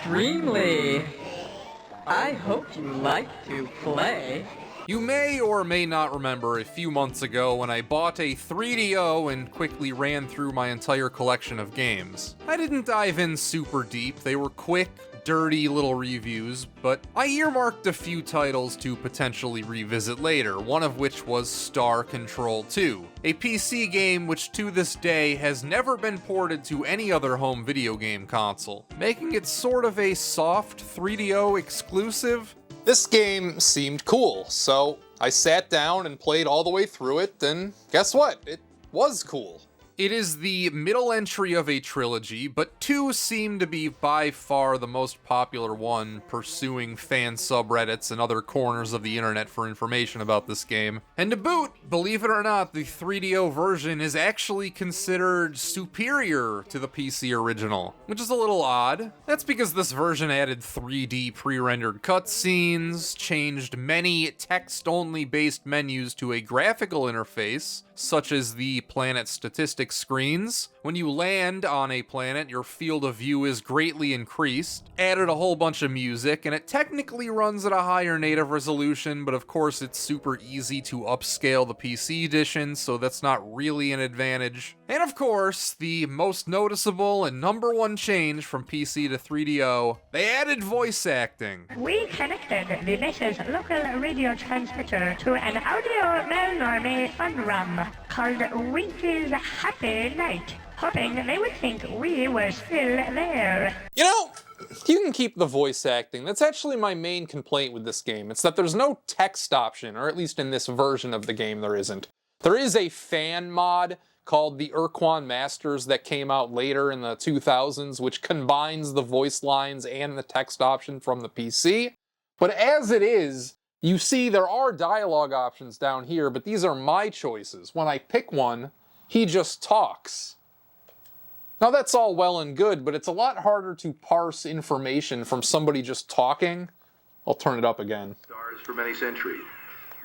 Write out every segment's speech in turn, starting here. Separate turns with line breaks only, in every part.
Extremely. I hope you like to play.
You may or may not remember a few months ago when I bought a 3DO and quickly ran through my entire collection of games. I didn't dive in super deep, they were quick, dirty little reviews, but I earmarked a few titles to potentially revisit later, one of which was Star Control 2, a PC game which to this day has never been ported to any other home video game console, making it sort of a soft 3DO exclusive. This game seemed cool, so I sat down and played all the way through it, and guess what? It was cool. It is the middle entry of a trilogy, but 2 seem to be by far the most popular one, pursuing fan subreddits and other corners of the internet for information about this game. And to boot, believe it or not, the 3DO version is actually considered superior to the PC original, which is a little odd. That's because this version added 3D pre-rendered cutscenes, changed many text-only based menus to a graphical interface, such as the planet statistics screens. When you land on a planet, your field of view is greatly increased, added a whole bunch of music, and it technically runs at a higher native resolution, but of course it's super easy to upscale the PC edition, so that's not really an advantage. And of course, the most noticeable and number one change from PC to 3DO, they added voice acting.
We connected the Mess's local radio transmitter to an audio malnormie fun rum called Winky's Happy Night, hoping they would think we were still there.
You know, you can keep the voice acting. That's actually my main complaint with this game. It's that there's no text option, or at least in this version of the game there isn't. There is a fan mod called the Urquan Masters that came out later in the 2000s, which combines the voice lines and the text option from the PC. But as it is, you see there are dialogue options down here, but these are my choices. When I pick one, he just talks. Now that's all well and good, but it's a lot harder to parse information from somebody just talking. I'll turn it up again.
Stars for many centuries.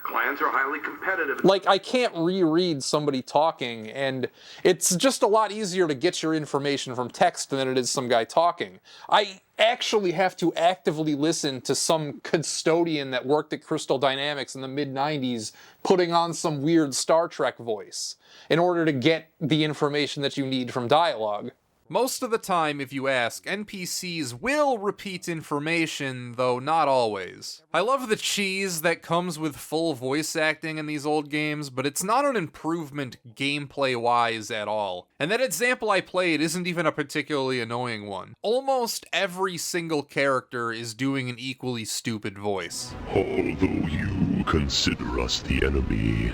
Clans are highly competitive.
Like, I can't reread somebody talking, and it's just a lot easier to get your information from text than it is some guy talking. I actually have to actively listen to some custodian that worked at Crystal Dynamics in the mid-90s putting on some weird Star Trek voice in order to get the information that you need from dialogue. Most of the time, if you ask, NPCs will repeat information, though not always. I love the cheese that comes with full voice acting in these old games, but it's not an improvement gameplay-wise at all. And that example I played isn't even a particularly annoying one. Almost every single character is doing an equally stupid voice.
Although you consider us the enemy,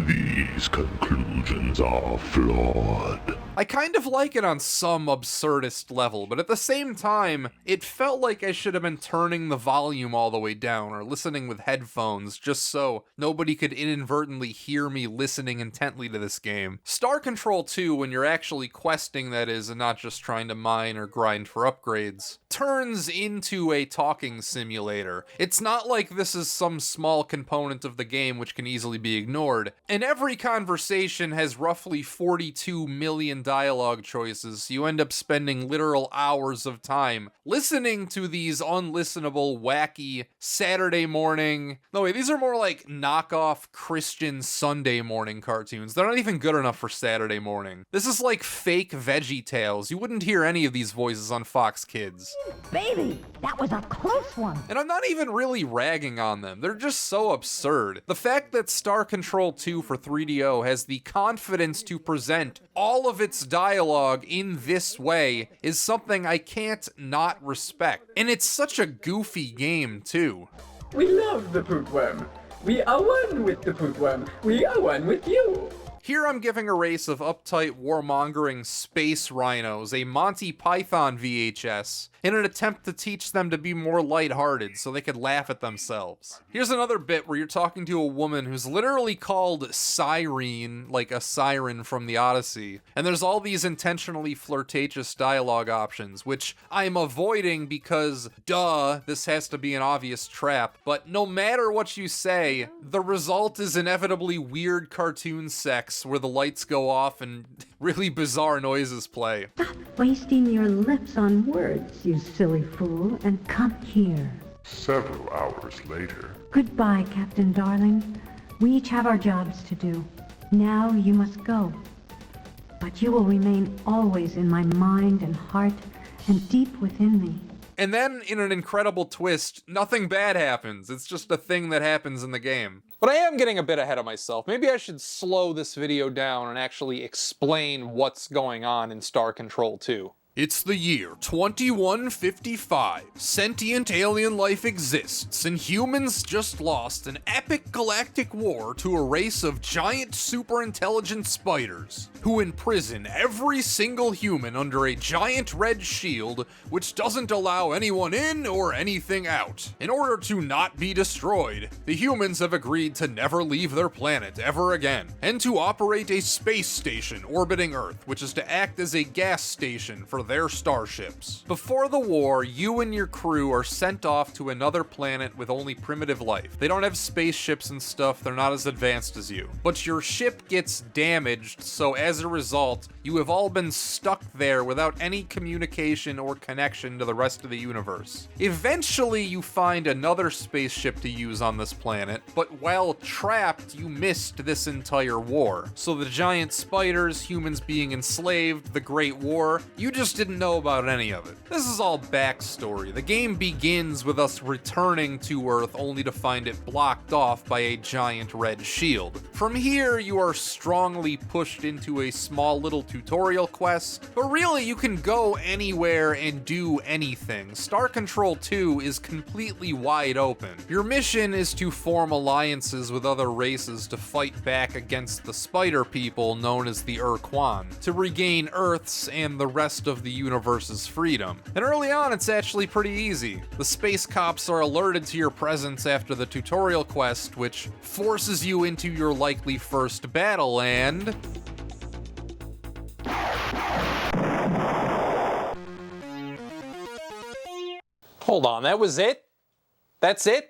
these conclusions are flawed.
I kind of like it on some absurdist level, but at the same time, it felt like I should have been turning the volume all the way down or listening with headphones just so nobody could inadvertently hear me listening intently to this game. Star Control 2, when you're actually questing, that is, and not just trying to mine or grind for upgrades, turns into a talking simulator. It's not like this is some small component of the game which can easily be ignored, and every conversation has roughly 42 million dialogue choices. You end up spending literal hours of time listening to these unlistenable, wacky Saturday morning... No wait, these are more like knockoff Christian Sunday morning cartoons. They're not even good enough for Saturday morning. This is like fake Veggie Tales. You wouldn't hear any of these voices on Fox Kids.
Baby, that was a close one.
And I'm not even really ragging on them. They're just so absurd. The fact that Star Control 2 for 3DO has the confidence to present all of its dialogue in this way is something I can't not respect. And it's such a goofy game, too.
We love the poot worm. We are one with the poot worm. We are one with you.
Here I'm giving a race of uptight warmongering space rhinos a Monty Python VHS in an attempt to teach them to be more lighthearted so they could laugh at themselves. Here's another bit where you're talking to a woman who's literally called Cyrene, like a siren from the Odyssey, and there's all these intentionally flirtatious dialogue options, which I'm avoiding because, duh, this has to be an obvious trap, but no matter what you say, the result is inevitably weird cartoon sex effects where the lights go off and really bizarre noises play.
Stop wasting your lips on words, you silly fool, and come here.
Several hours later.
Goodbye, Captain Darling. We each have our jobs to do. Now you must go. But you will remain always in my mind and heart and deep within me.
And then, in an incredible twist, nothing bad happens. It's just a thing that happens in the game. But I am getting a bit ahead of myself. Maybe I should slow this video down and actually explain what's going on in Star Control 2. It's the year 2155. Sentient alien life exists, and humans just lost an epic galactic war to a race of giant super-intelligent spiders, who imprison every single human under a giant red shield which doesn't allow anyone in or anything out. In order to not be destroyed, the humans have agreed to never leave their planet ever again, and to operate a space station orbiting Earth, which is to act as a gas station for their starships. Before the war, you and your crew are sent off to another planet with only primitive life. They don't have spaceships and stuff, they're not as advanced as you. But your ship gets damaged, so as a result, you have all been stuck there without any communication or connection to the rest of the universe. Eventually, you find another spaceship to use on this planet, but while trapped, you missed this entire war. So the giant spiders, humans being enslaved, the Great War, you just didn't know about any of it. This is all backstory. The game begins with us returning to Earth only to find it blocked off by a giant red shield. From here, you are strongly pushed into a small little tutorial quest, but really you can go anywhere and do anything. Star Control 2 is completely wide open. Your mission is to form alliances with other races to fight back against the spider people known as the Urquan, to regain Earth's and the rest of the universe's freedom. And early on, it's actually pretty easy. The space cops are alerted to your presence after the tutorial quest, which forces you into your likely first battle, and hold on, that was it? That's it?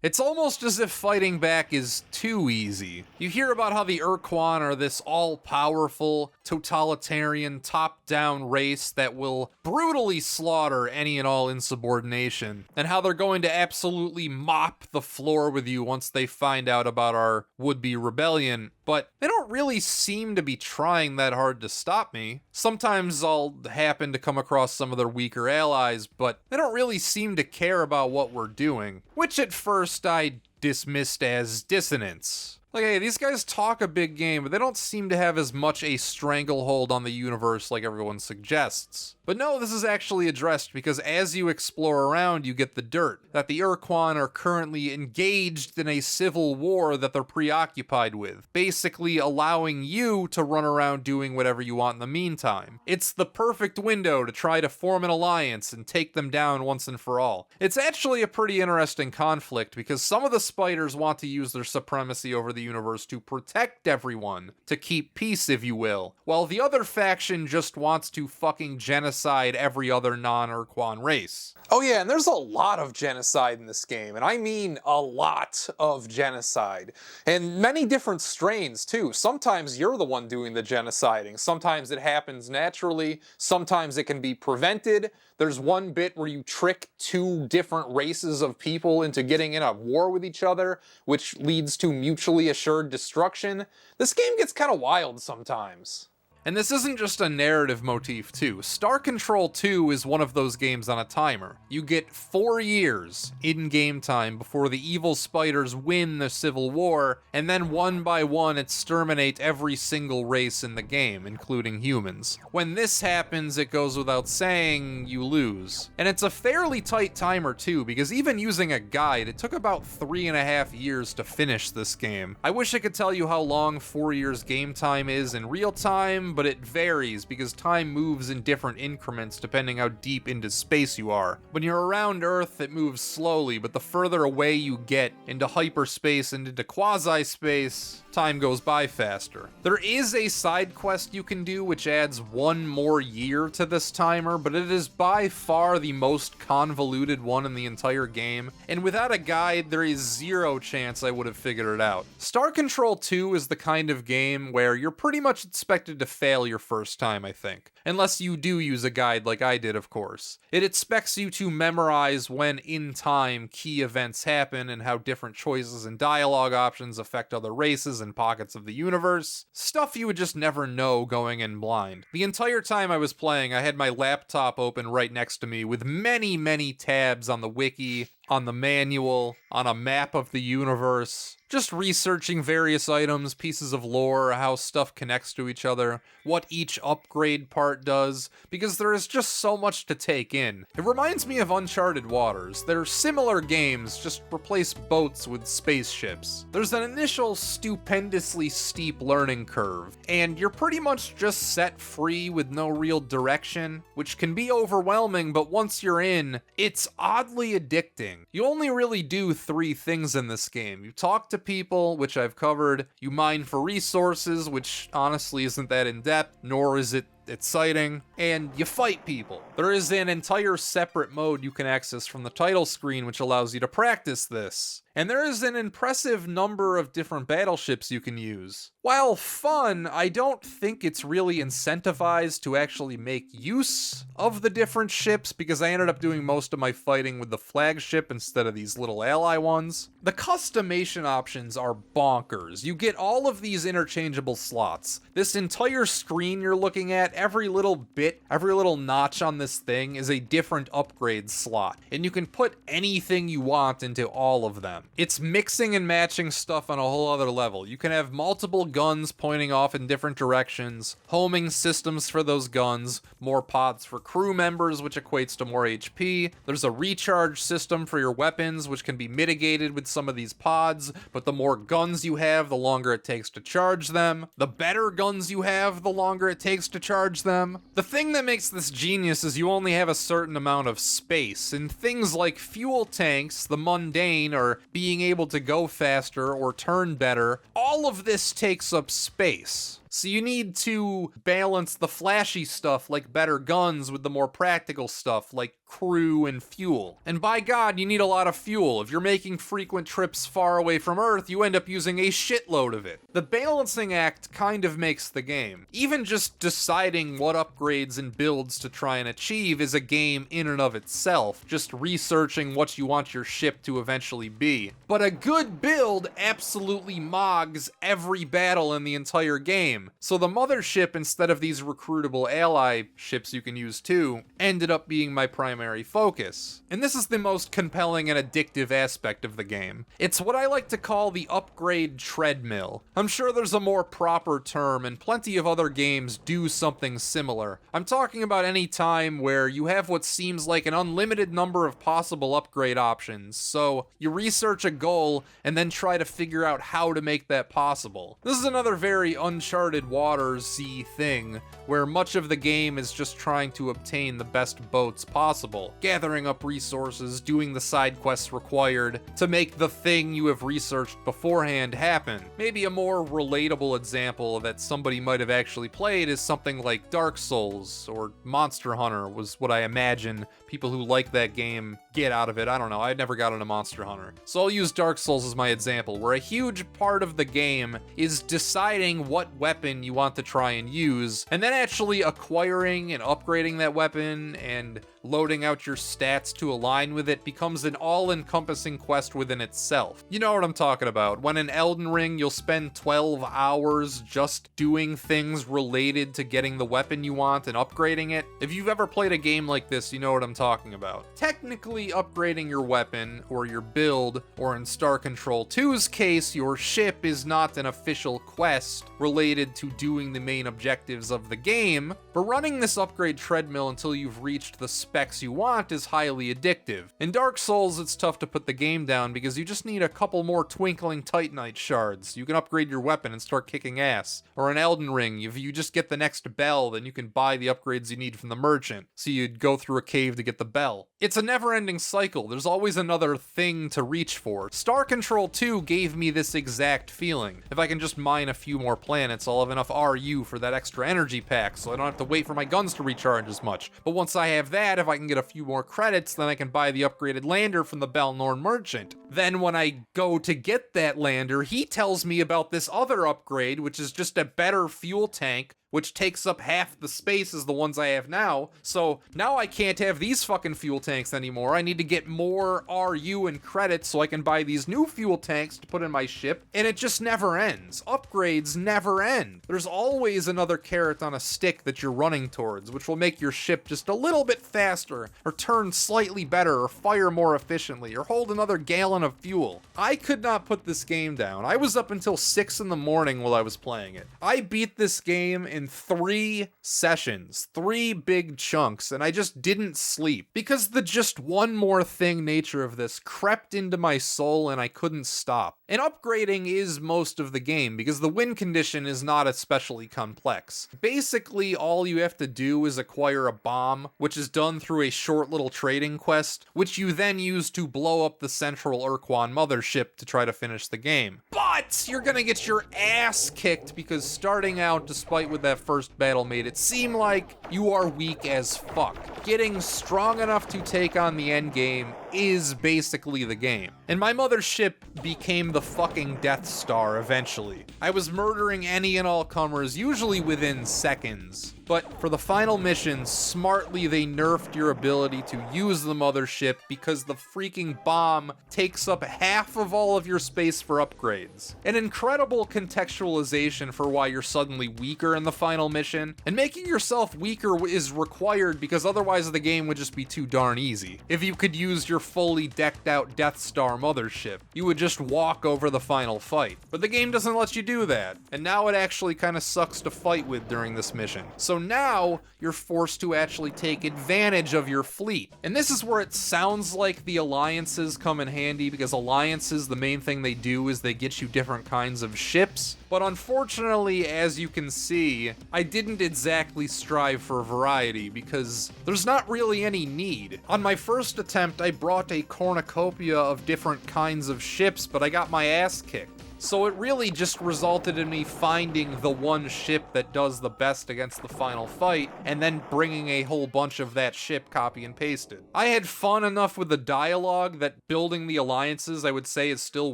It's almost as if fighting back is too easy. You hear about how the Urquan are this all-powerful, totalitarian, top-down race that will brutally slaughter any and all insubordination, and how they're going to absolutely mop the floor with you once they find out about our would-be rebellion, but they don't really seem to be trying that hard to stop me. Sometimes I'll happen to come across some of their weaker allies, but they don't really seem to care about what we're doing, which at first I dismissed as dissonance. Like, hey, these guys talk a big game, but they don't seem to have as much a stranglehold on the universe like everyone suggests. But no, this is actually addressed because as you explore around, you get the dirt that the Urquan are currently engaged in a civil war that they're preoccupied with, basically allowing you to run around doing whatever you want in the meantime. It's the perfect window to try to form an alliance and take them down once and for all. It's actually a pretty interesting conflict because some of the spiders want to use their supremacy over the universe to protect everyone, to keep peace if you will, while the other faction just wants to fucking genocide every other non-Urquan race. Oh yeah, and there's a lot of genocide in this game, and I mean a lot of genocide. And many different strains too. Sometimes you're the one doing the genociding, sometimes it happens naturally, sometimes it can be prevented. There's one bit where you trick two different races of people into getting in a war with each other, which leads to mutually assured destruction. This game gets kind of wild sometimes. And this isn't just a narrative motif too. Star Control 2 is one of those games on a timer. You get 4 years in-game time before the evil spiders win the Civil War, and then one by one exterminate every single race in the game, including humans. When this happens, it goes without saying, you lose. And it's a fairly tight timer too, because even using a guide, it took about 3.5 years to finish this game. I wish I could tell you how long 4 years game time is in real time, but it varies because time moves in different increments depending how deep into space you are. When you're around Earth, it moves slowly, but the further away you get into hyperspace and into quasi-space, time goes by faster. There is a side quest you can do which adds 1 more year to this timer, but it is by far the most convoluted one in the entire game, and without a guide, there is zero chance I would have figured it out. Star Control 2 is the kind of game where you're pretty much expected to fail your first time, I think. Unless you do use a guide like I did, of course. It expects you to memorize when in time key events happen and how different choices and dialogue options affect other races and pockets of the universe. Stuff you would just never know going in blind. The entire time I was playing, I had my laptop open right next to me with many tabs on the wiki, on the manual, on a map of the universe, just researching various items, pieces of lore, how stuff connects to each other, what each upgrade part does, because there is just so much to take in. It reminds me of Uncharted Waters. They're similar games, just replace boats with spaceships. There's an initial stupendously steep learning curve, and you're pretty much just set free with no real direction, which can be overwhelming, but once you're in, it's oddly addicting. You only really do 3 things in this game. You talk to people, which I've covered, you mine for resources, which honestly isn't that in-depth, nor is it exciting, and you fight people. There is an entire separate mode you can access from the title screen which allows you to practice this. And there is an impressive number of different battleships you can use. While fun, I don't think it's really incentivized to actually make use of the different ships because I ended up doing most of my fighting with the flagship instead of these little ally ones. The customization options are bonkers. You get all of these interchangeable slots. This entire screen you're looking at, every little bit, every little notch on this thing is a different upgrade slot, and you can put anything you want into all of them. It's mixing and matching stuff on a whole other level. You can have multiple guns pointing off in different directions, homing systems for those guns, more pods for crew members, which equates to more HP. There's a recharge system for your weapons, which can be mitigated with some of these pods, but the more guns you have, the longer it takes to charge them. The better guns you have, the longer it takes to charge them. The thing that makes this genius is you only have a certain amount of space, and things like fuel tanks, the mundane, or being able to go faster or turn better, all of this takes up space. So you need to balance the flashy stuff like better guns with the more practical stuff like crew and fuel. And by God, you need a lot of fuel. If you're making frequent trips far away from Earth, you end up using a shitload of it. The balancing act kind of makes the game. Even just deciding what upgrades and builds to try and achieve is a game in and of itself, just researching what you want your ship to eventually be. But a good build absolutely mogs every battle in the entire game. So the mothership, instead of these recruitable ally ships you can use too, ended up being my primary focus. And this is the most compelling and addictive aspect of the game. It's what I like to call the upgrade treadmill. I'm sure there's a more proper term, and plenty of other games do something similar. I'm talking about any time where you have what seems like an unlimited number of possible upgrade options, so you research a goal and then try to figure out how to make that possible. This is another very Uncharted Waters-y thing, where much of the game is just trying to obtain the best boats possible, gathering up resources, doing the side quests required to make the thing you have researched beforehand happen. Maybe a more relatable example that somebody might have actually played is something like Dark Souls or Monster Hunter was what I imagine people who like that game get out of it. I don't know, I never got into Monster Hunter. So I'll use Dark Souls as my example, where a huge part of the game is deciding what weapon you want to try and use, and then actually acquiring and upgrading that weapon and loading out your stats to align with it becomes an all-encompassing quest within itself. You know what I'm talking about. When in Elden Ring, you'll spend 12 hours just doing things related to getting the weapon you want and upgrading it. If you've ever played a game like this, you know what I'm talking about. Technically, upgrading your weapon or your build, or in Star Control 2's case, your ship is not an official quest related to doing the main objectives of the game, but running this upgrade treadmill until you've reached the spec specs you want is highly addictive. In Dark Souls, it's tough to put the game down because you just need a couple more twinkling Titanite shards. You can upgrade your weapon and start kicking ass. Or in Elden Ring, if you just get the next bell, then you can buy the upgrades you need from the merchant. So you'd go through a cave to get the bell. It's a never-ending cycle. There's always another thing to reach for. Star Control 2 gave me this exact feeling. If I can just mine a few more planets, I'll have enough RU for that extra energy pack, so I don't have to wait for my guns to recharge as much. But once I have that, if I can get a few more credits, then I can buy the upgraded lander from the Belnorn merchant. Then when I go to get that lander, he tells me about this other upgrade, which is just a better fuel tank, which takes up half the space as the ones I have now. So now I can't have these fucking fuel tanks anymore. I need to get more RU and credits so I can buy these new fuel tanks to put in my ship, and it just never ends. Upgrades never end. There's always another carrot on a stick that you're running towards, which will make your ship just a little bit faster, or turn slightly better, or fire more efficiently, or hold another gallon of fuel. I could not put this game down. I was up until 6 in the morning while I was playing it. I beat this game in 3 sessions, 3 big chunks, and I just didn't sleep because the just one more thing nature of this crept into my soul and I couldn't stop. And upgrading is most of the game because the win condition is not especially complex. Basically, all you have to do is acquire a bomb, which is done through a short little trading quest, which you then use to blow up the central Urquan mothership to try to finish the game. But you're gonna get your ass kicked because starting out, despite what that first battle made it seem like, you are weak as fuck. Getting strong enough to take on the end game is basically the game. And my mothership became the fucking Death Star eventually. I was murdering any and all comers, usually within seconds. But for the final mission, smartly they nerfed your ability to use the mothership because the freaking bomb takes up half of all of your space for upgrades. An incredible contextualization for why you're suddenly weaker in the final mission, and making yourself weaker is required because otherwise the game would just be too darn easy. If you could use your fully decked out Death Star mothership, you would just walk over the final fight. But the game doesn't let you do that, and now it actually kind of sucks to fight with during this mission. So now you're forced to actually take advantage of your fleet. And this is where it sounds like the alliances come in handy, because alliances, the main thing they do is they get you different kinds of ships. But unfortunately, as you can see, I didn't exactly strive for variety because there's not really any need. On my first attempt, I brought a cornucopia of different kinds of ships, but I got my ass kicked. So it really just resulted in me finding the one ship that does the best against the final fight, and then bringing a whole bunch of that ship copy and pasted. I had fun enough with the dialogue that building the alliances I would say is still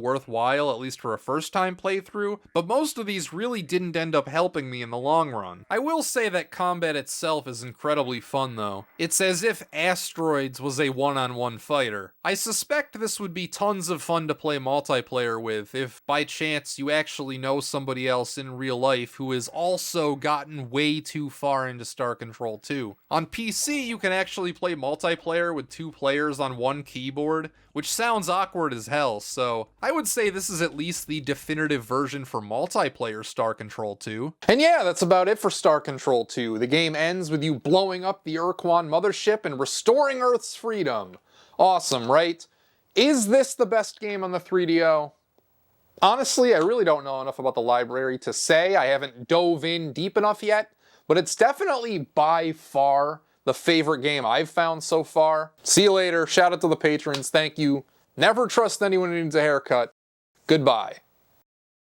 worthwhile, at least for a first time playthrough, but most of these really didn't end up helping me in the long run. I will say that combat itself is incredibly fun though. It's as if Asteroids was a one-on-one fighter. I suspect this would be tons of fun to play multiplayer with if by chance you actually know somebody else in real life who has also gotten way too far into Star Control 2. On PC, you can actually play multiplayer with 2 players on one keyboard, which sounds awkward as hell, so I would say this is at least the definitive version for multiplayer Star Control 2. And yeah, that's about it for Star Control 2. The game ends with you blowing up the Urquan mothership and restoring Earth's freedom. Awesome, right? Is this the best game on the 3DO? Honestly, I really don't know enough about the library to say. I haven't dove in deep enough yet, but it's definitely by far the favorite game I've found so far. See you later. Shout out to the patrons. Thank you. Never trust anyone who needs a haircut. Goodbye.